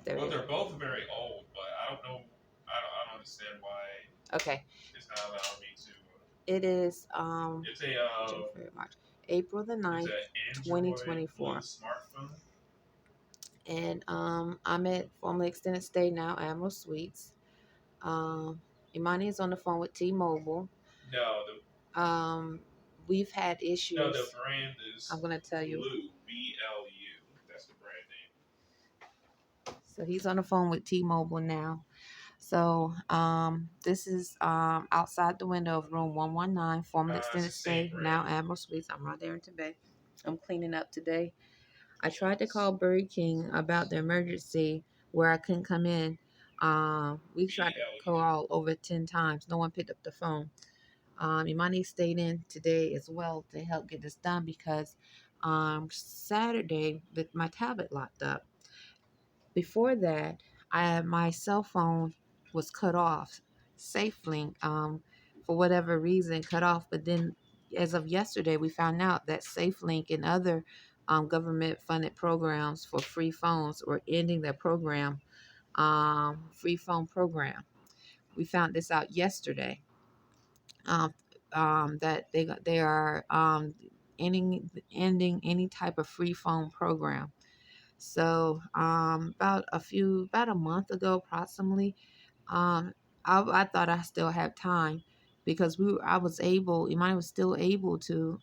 there Well, we they're go. both very old, but I don't know. I don't understand why Okay. it's not allowing me to. It is It's a January, March, April the it's 9th, an Android Blue 2024. smartphone. And I'm at formerly extended stay now, Admiral Suites. Imani is on the phone with T-Mobile. No, Um, we've had the issues. brand is I'm gonna tell you. Blue, BLU. That's the brand name. So he's on the phone with T-Mobile now. So this is outside the window of room 119, formerly It's extended the same stay, now brand. Admiral Suites. I'm right there in Arrington-Bey. I'm cleaning up today. I tried to call Burger King about the emergency where I couldn't come in. We tried to BLU. call over 10 times. No one picked up the phone. Imani stayed in today as well to help get this done because Saturday with my tablet locked up. Before that, my cell phone was cut off. SafeLink, for whatever reason, cut off. But then, as of yesterday, we found out that SafeLink and other government-funded programs for free phones were ending their program, free phone program. We found this out yesterday. Um, that they are ending any type of free phone program. So about a month ago, approximately, I thought I still had time because Imani was still able to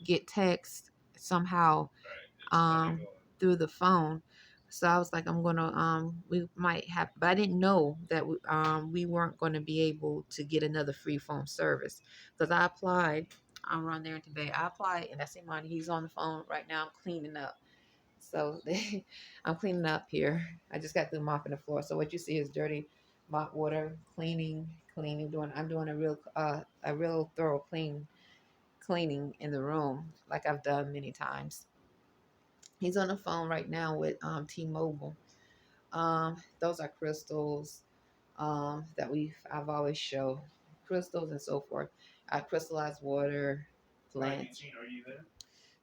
get text somehow Right. It's coming um, on. through the phone. So I was like, we might have, but I didn't know that we weren't going to be able to get another free phone service because I applied. I'm around there today. I applied, and that's Imani. He's on the phone right now cleaning up. So I'm cleaning up here. I just got through mopping the floor. So what you see is dirty mop water, cleaning. I'm doing a real thorough cleaning in the room, like I've done many times. He's on the phone right now with T-Mobile. Those are crystals that I've always showed, crystals and so forth. Crystallized water, Hi, plants. Eugene. Are you there?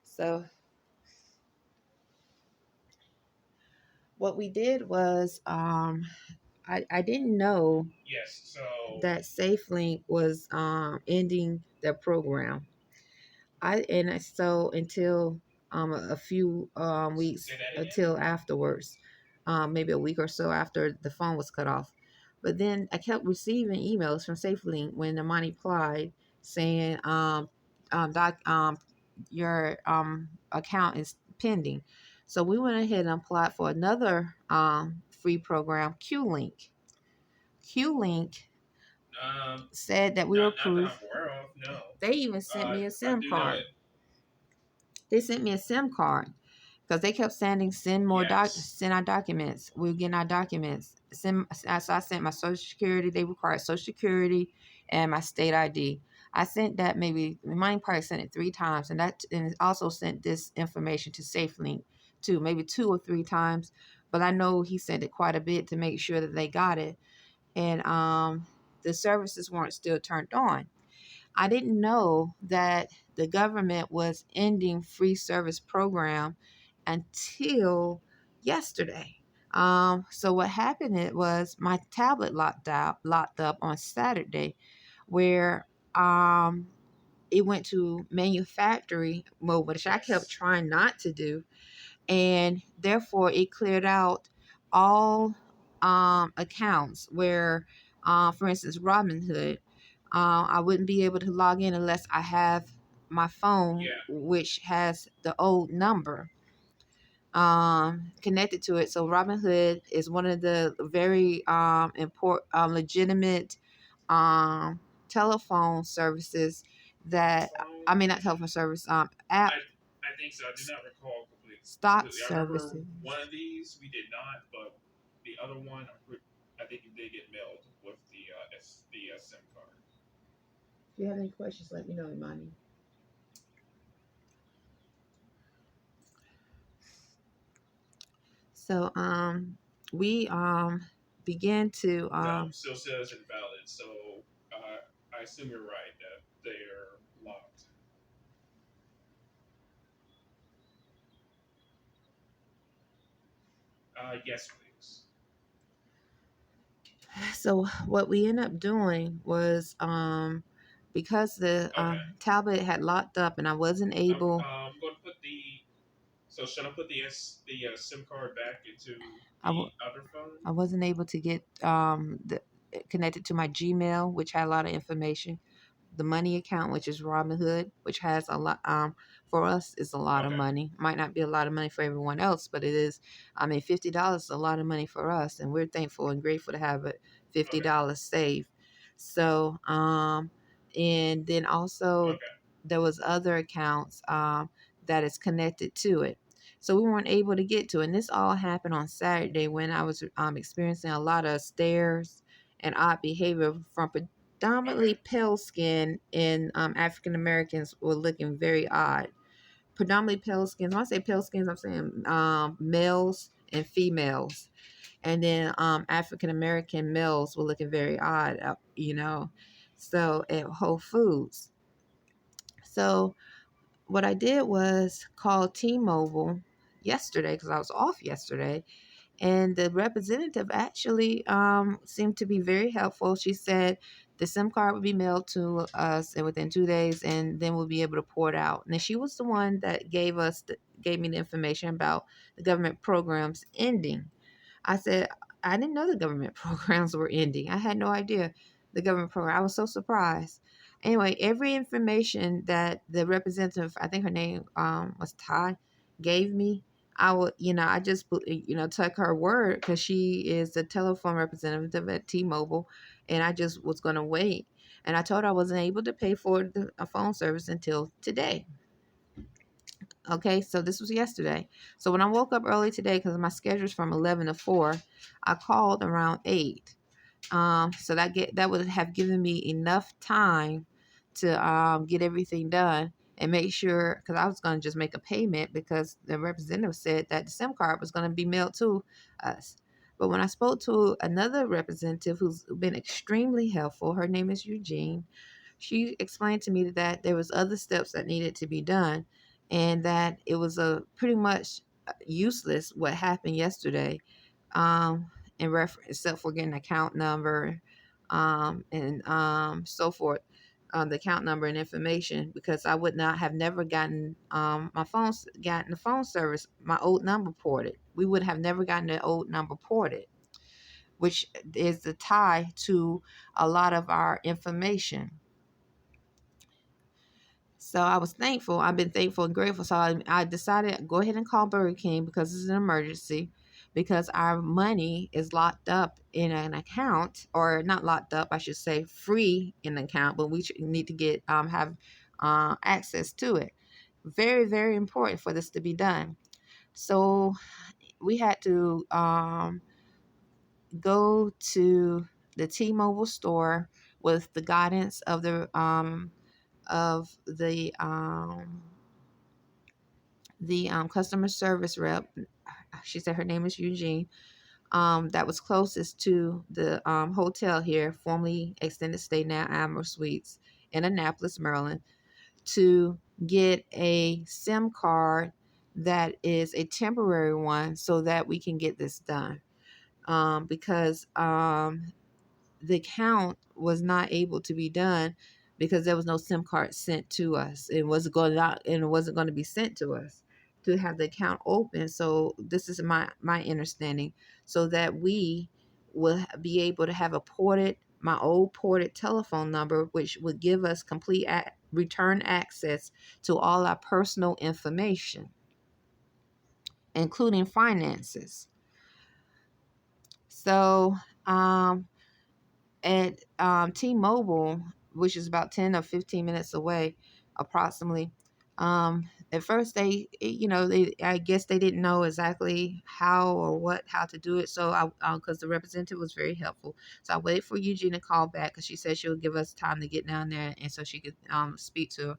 So what we did was I didn't know Yes. So that SafeLink was ending their program. So until a few weeks say that again. until afterwards, maybe a week or so after the phone was cut off. But then I kept receiving emails from SafeLink when the money applied saying doc your account is pending. So we went ahead and applied for another free program, QLink said that we were Not that approved. I'm aware of. No. They even sent me a I SIM do know card. it. They sent me a SIM card because they kept sending Yes. send our documents. We are getting our documents. So I sent my social security. They required social security and my state ID. I sent that mine probably sent it 3 times, and it also sent this information to SafeLink too, maybe 2 or 3 times. But I know he sent it quite a bit to make sure that they got it, and the services weren't still turned on. I didn't know that the government was ending free service program until yesterday. So what happened it was my tablet locked up on Saturday, where um, it went to manufacturing mode, which I kept Yes. trying not to do, and therefore it cleared out all accounts where, for instance, Robinhood, I wouldn't be able to log in unless I have my phone, Yeah. which has the old number connected to it. So Robinhood is one of the very important, legitimate um, telephone services that I Telephone. mean not telephone service app I think so. I do not recall stock completely. I remember services. one of these we did not, but the other one I think it did get mailed with the SIM card. If you have any questions, let me know, Imani. So we began to No, still says invalid. So I assume you're right that they're locked. Yes, please. So what we ended up doing was because the Okay. tablet had locked up and I wasn't able. I'm going to put the. So should I put the SIM card back into I, the w- other phone? I wasn't able to get connected to my Gmail, which had a lot of information. The money account, which is Robinhood, which has a lot. For us, is a lot of Okay. money. Might not be a lot of money for everyone else, but it is. I mean, $50 is a lot of money for us, and we're thankful and grateful to have it. Okay. $50 saved. So, and then also Okay. there was other accounts that is connected to it. So we weren't able to get to it. And this all happened on Saturday when I was experiencing a lot of stares and odd behavior from Okay. predominantly pale skin, and African Americans were looking very odd. Predominantly pale skins. When I say pale skins, I'm saying males and females. And then African American males were looking very odd, So at Whole Foods. So what I did was call T-Mobile yesterday because I was off yesterday, and the representative actually seemed to be very helpful. She said the SIM card would be mailed to us and within 2 days, and then we'll be able to port out. And she was the one that gave me the information about the government programs ending. I said, I didn't know the government programs were ending. I had no idea the government program. I was so surprised. Anyway, every information that the representative, I think her name was Ty, gave me, I would, I just, took her word because she is the telephone representative at T-Mobile, and I just was going to wait. And I told her I wasn't able to pay for the phone service until today. Okay, so this was yesterday. So when I woke up early today, because my schedule is from 11 to 4, I called around 8. So that would have given me enough time to get everything done and make sure, because I was going to just make a payment because the representative said that the SIM card was going to be mailed to us. But when I spoke to another representative who's been extremely helpful, her name is Eugene. She explained to me that there was other steps that needed to be done, and that it was a pretty much useless what happened yesterday, um, in reference, except for getting account number, and so forth, the account number and information, because I would not have never gotten gotten the phone service, my old number ported. We would have never gotten the old number ported, which is the tie to a lot of our information. So I was thankful. I've been thankful and grateful. So I decided to go ahead and call Burger King because it's an emergency, because our money is locked up in an account, or not locked up, I should say, free in an account, but we need to get have access to it. Very, very important for this to be done. So we had to go to the T-Mobile store with the guidance of the customer service rep. She said her name is Eugene. That was closest to the hotel here, formerly Extended Stay, now Amber Suites in Annapolis, Maryland, to get a SIM card that is a temporary one so that we can get this done. Because the count was not able to be done because there was no SIM card sent to us. It wasn't going out, and it wasn't going to be sent to us to have the account open. So this is my understanding, so that we will be able to have a ported, my old ported telephone number, which would give us complete return access to all our personal information, including finances. So at T-Mobile, which is about 10 or 15 minutes away, approximately. At first, I guess they didn't know exactly how to do it. So because the representative was very helpful, so I waited for Eugene to call back because she said she would give us time to get down there and so she could speak to her.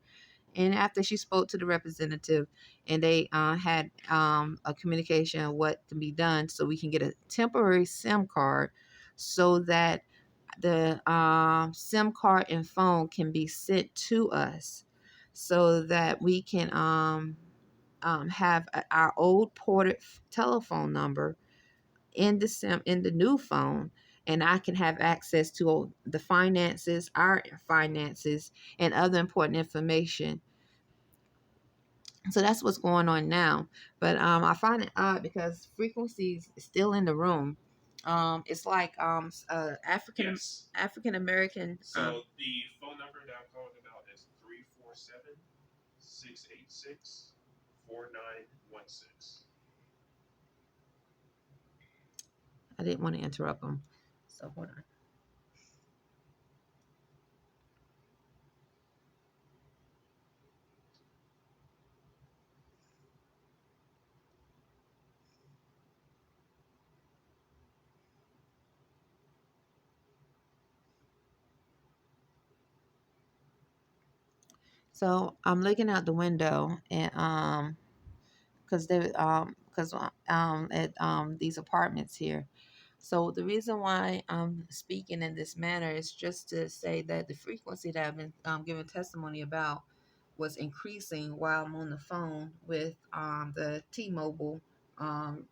And after she spoke to the representative, and they had a communication of what can be done, so we can get a temporary SIM card, so that the SIM card and phone can be sent to us, so that we can have our old ported telephone number in the new phone, and I can have access to the finances, our finances, and other important information. So that's what's going on now. But I find it odd because frequencies is still in the room. It's like Yes. African American. So the phone number that I'm calling about is 347-686-4916. I didn't want to interrupt them, so hold on. So I'm looking out the window and because they because at these apartments here. So the reason why I'm speaking in this manner is just to say that the frequency that I've been giving testimony about was increasing while I'm on the phone with the T-Mobile um,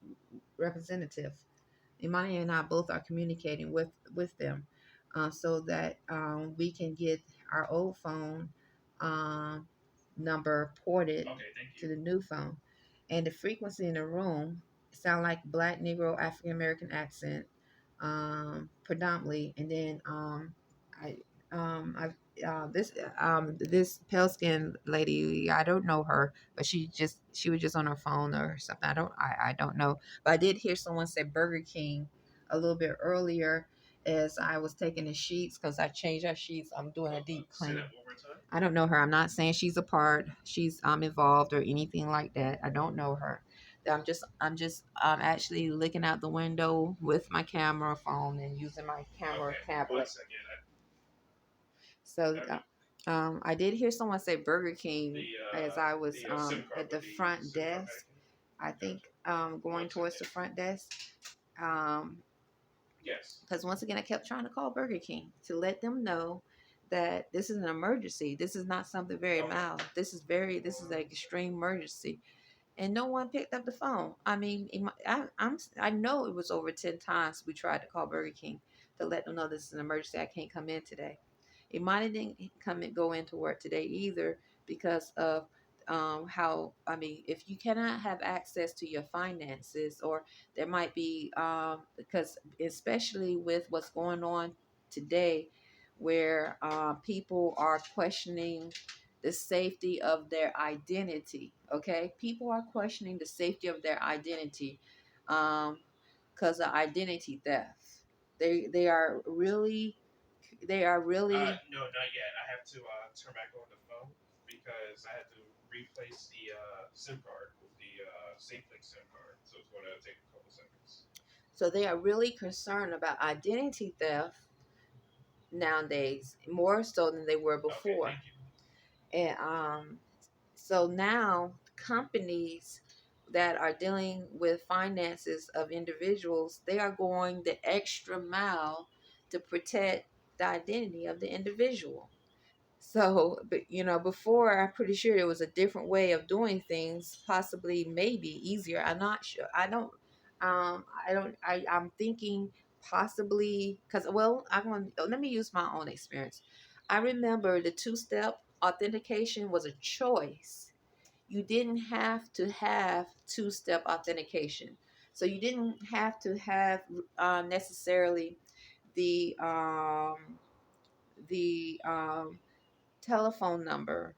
representative. Imani and I both are communicating with them, so that we can get our old phone um, number ported Okay, thank to you. the new phone, and the frequency in the room sound like Black Negro African American accent, predominantly, and then I I this pale skinned lady, I don't know her, but she was just on her phone or something. I don't know, but I did hear someone say Burger King a little bit earlier as I was taking the sheets because I changed our sheets. I'm doing a deep Say clean. that one more time. I don't know her. I'm not saying she's a part. She's involved or anything like that. I don't know her. I'm just actually looking out the window with my camera phone and using my camera Okay, one tablet. second. So I mean, I did hear someone say Burger King as I was the SIM card, at with the the front SIM card desk. packing. I think Gotcha. going One towards second. the front desk. Um, Yes. because once again, I kept trying to call Burger King to let them know that this is an emergency. This is not something very Okay. mild. This is an extreme emergency, and no one picked up the phone. I mean, I know it was over 10 times we tried to call Burger King to let them know this is an emergency. I can't come in today. It might have didn't come and go into work today either because of how I mean, if you cannot have access to your finances, or there might be because especially with what's going on today, where people are questioning the safety of their identity. Okay, people are questioning the safety of their identity because of identity theft. They are really No, not yet. I have to turn back on the phone because I had to replace the SIM card with the SafeLink SIM card, so it's going to take a couple seconds. so they are really concerned about identity theft nowadays, more so than they were Okay, before. thank you. And so now companies that are dealing with finances of individuals, they are going the extra mile to protect the identity of the individual. So, but before, I'm pretty sure there was a different way of doing things, possibly maybe easier. I'm not sure. I'm thinking possibly because, well, let me use my own experience. I remember the two-step authentication was a choice. You didn't have to have two-step authentication. So you didn't have to have necessarily the the telephone number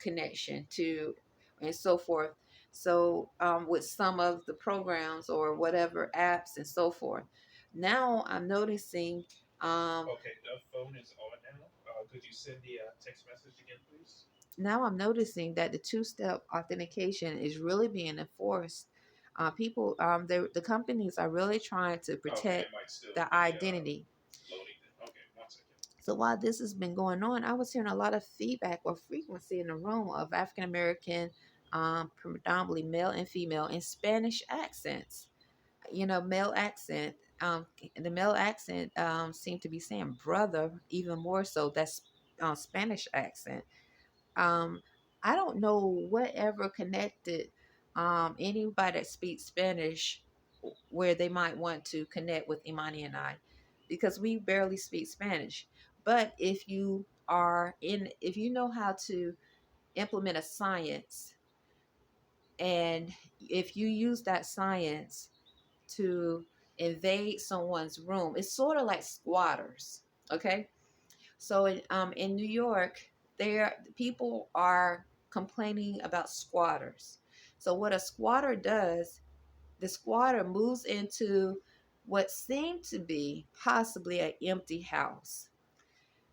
connection to and so forth. So with some of the programs or whatever apps and so forth, now I'm noticing Okay, the phone is on now. Could you send the text message again, please? that the two-step authentication is really being enforced. People, the companies are really trying to Okay, protect it might still the be identity. loading. Then. Okay, one second. So while this has been going on, I was hearing a lot of feedback or frequency in the room of African American, predominantly male and female, in Spanish accents. Male accent. The male accent seemed to be saying brother even more so. That's Spanish accent. Um, I don't know whatever connected anybody that speaks Spanish where they might want to connect with Imani and I. because we barely speak Spanish. But if you know how to implement a science, and if you use that science to invade someone's room, it's sort of like squatters. Okay, so in New York, there people are complaining about squatters. So what a squatter does, the squatter moves into what seemed to be possibly an empty house.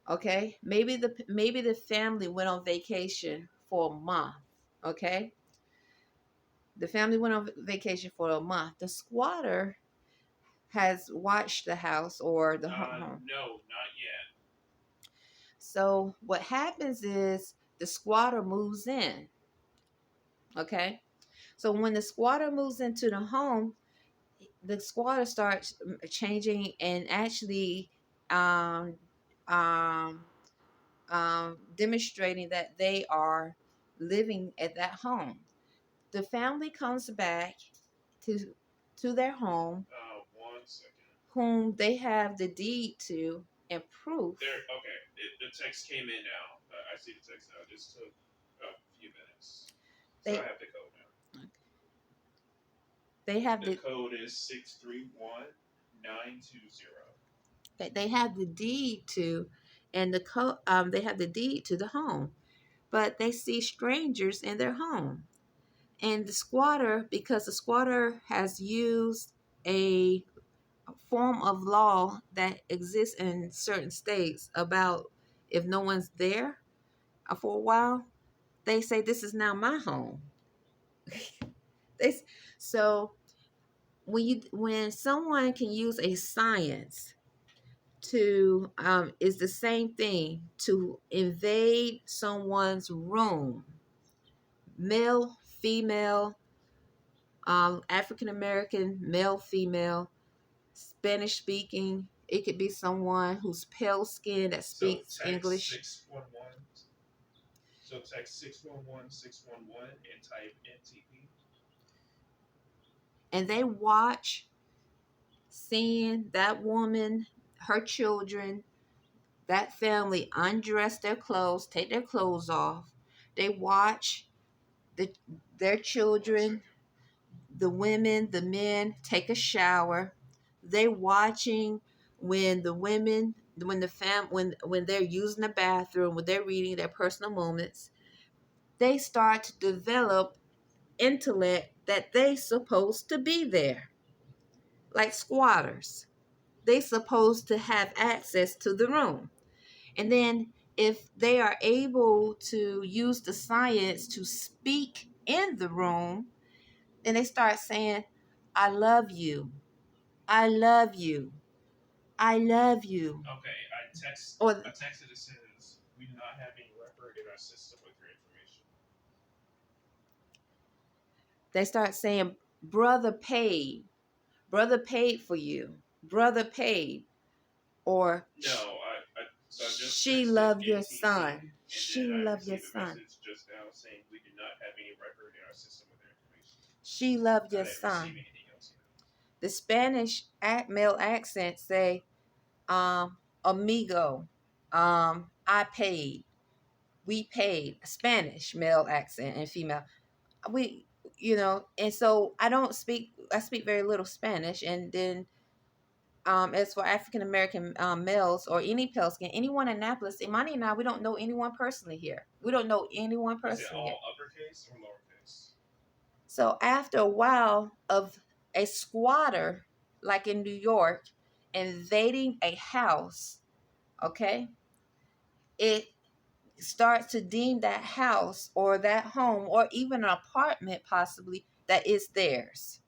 Okay, maybe the family went on vacation for a month. Okay, the family went on vacation for a month. The squatter has watched the house or the home. No, not yet. So what happens is the squatter moves in. Okay, so when the squatter moves into the home, the squatter starts changing and actually um, um, demonstrating that they are living at that home. The family comes back to their home, 1 second. whom they have the deed to and proof. There. Okay. The text came in now. I see the text now. It just took a few minutes. So I They have the code now. they have The code is 631920. they have the deed to, and they have the deed to the home, but they see strangers in their home, and the squatter, because the squatter has used a form of law that exists in certain states about if no one's there for a while, they say this is now my home. they so when someone can use a science to is the same thing to invade someone's room, male, female, African American, male, female, Spanish speaking. It could be someone who's pale skinned that speaks English. 611. So text 611 and type NTP. And they watch seeing that woman, her children, that family undress their clothes, take their clothes off. They watch the, their children, the women, the men take a shower. They watching when the women, when the when they're using the bathroom, when they're reading their personal moments, they start to develop intellect that they supposed to be there, like squatters. They supposed to have access to the room. And then if they are able to use the science to speak in the room, then they start saying, I love you. I love you. I love you. Okay, Or I texted. It says we do not have any record in our system with your information. they start saying, brother paid. Brother paid for you. Brother paid. Or No, so I just she texted loved your NTP, son. and She then I loved your received a son. message just now saying we do not have any record in our system with their information. She loved I your didn't receive son. anything else yet. The Spanish male accent say, amigo, I paid, we paid. Spanish male accent and female. We, and so I speak very little Spanish. And then as for African American males or any pale skin, anyone in Annapolis, Imani and I, we don't know anyone personally here. We don't know anyone Is it personally here. all uppercase or lowercase? So after a while of a squatter, like in New York, invading a house, okay, it starts to deem that house or that home or even an apartment possibly that is theirs.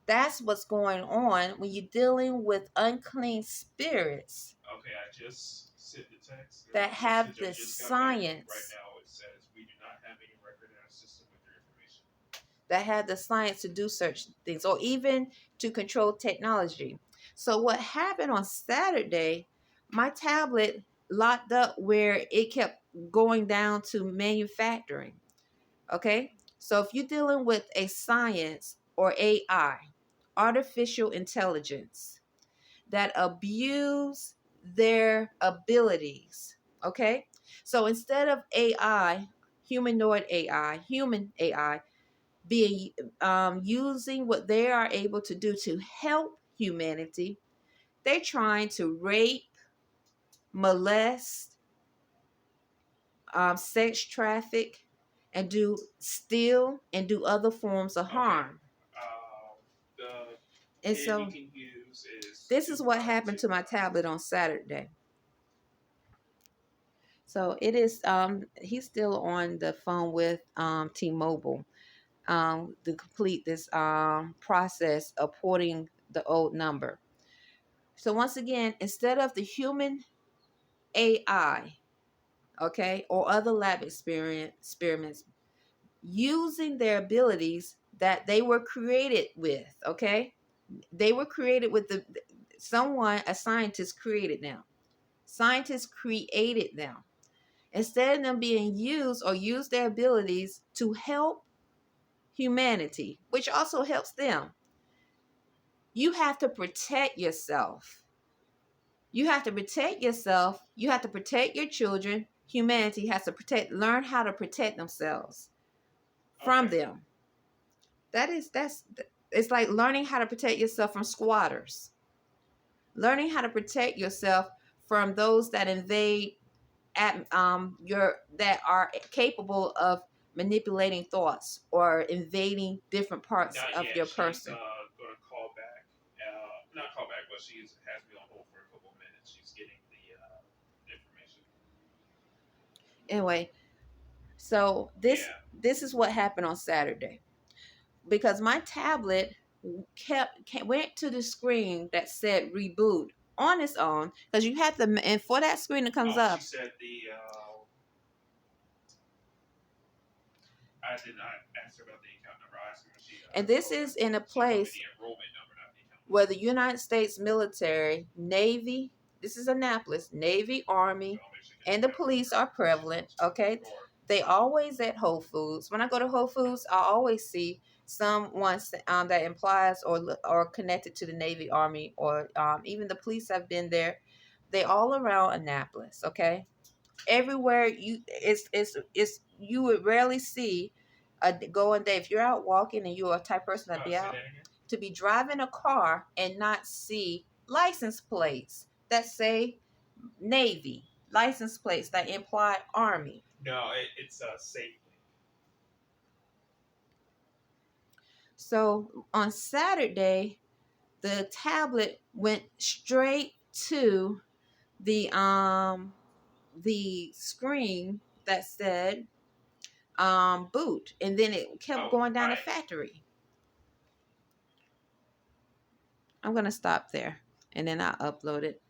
That's what's going on when you're dealing with unclean spirits Okay, I just sent the text. that The have message I the just got back right science, now. It says we do not have any record in our system with your information. that have the science to do such things or even to control technology. So what happened on Saturday, my tablet locked up where it kept going down to manufacturing. Okay? So if you're dealing with a science or AI, artificial intelligence, that abuse their abilities. Okay? So instead of AI, humanoid AI, human AI, being using what they are able to do to help humanity, they're trying to rape, molest, sex traffic, and do steal and do other forms of harm. The And kid so you can use is this two is what five happened two to my five. tablet on Saturday. So it is he's still on the phone with T-Mobile to complete this process of porting the old number. So once again, instead of the human AI, okay, or other lab experiments using their abilities that they were created with, okay? They were created with a scientist created them. Scientists created them. Instead of them being used or use their abilities to help humanity, which also helps them, you have to protect yourself. You have to protect yourself. You have to protect your children. Humanity has to learn how to protect themselves from them. It's like learning how to protect yourself from squatters. Learning how to protect yourself from those that invade at your that are capable of manipulating thoughts or invading different parts Not of yet. your She's person. gonna call back. Not call back, but she has me on hold for a couple of minutes. She's getting the information. Anyway, so this Yeah. this is what happened on Saturday because my tablet went to the screen that said reboot on its own because you have to, and for that screen that comes Oh, she up. said the. I did not ask her about the account number. I asked her when she. And this Told is me. in a She told me place the enrollment number, not the account number. where the United States military, Navy, this is Annapolis, Navy, Army, and the police are prevalent. Okay, they always at Whole Foods. When I go to Whole Foods, I always see someone that implies or connected to the Navy, Army, or even the police have been there. They all around Annapolis. Okay, everywhere it's you would rarely see a going day if you're out walking and you're a type person that be out to be driving a car and not see license plates that say Navy, license plates that imply Army. No, it's safely. So on Saturday, the tablet went straight to the screen that said boot, and then it kept going down the factory. I'm gonna stop there and then I'll upload it.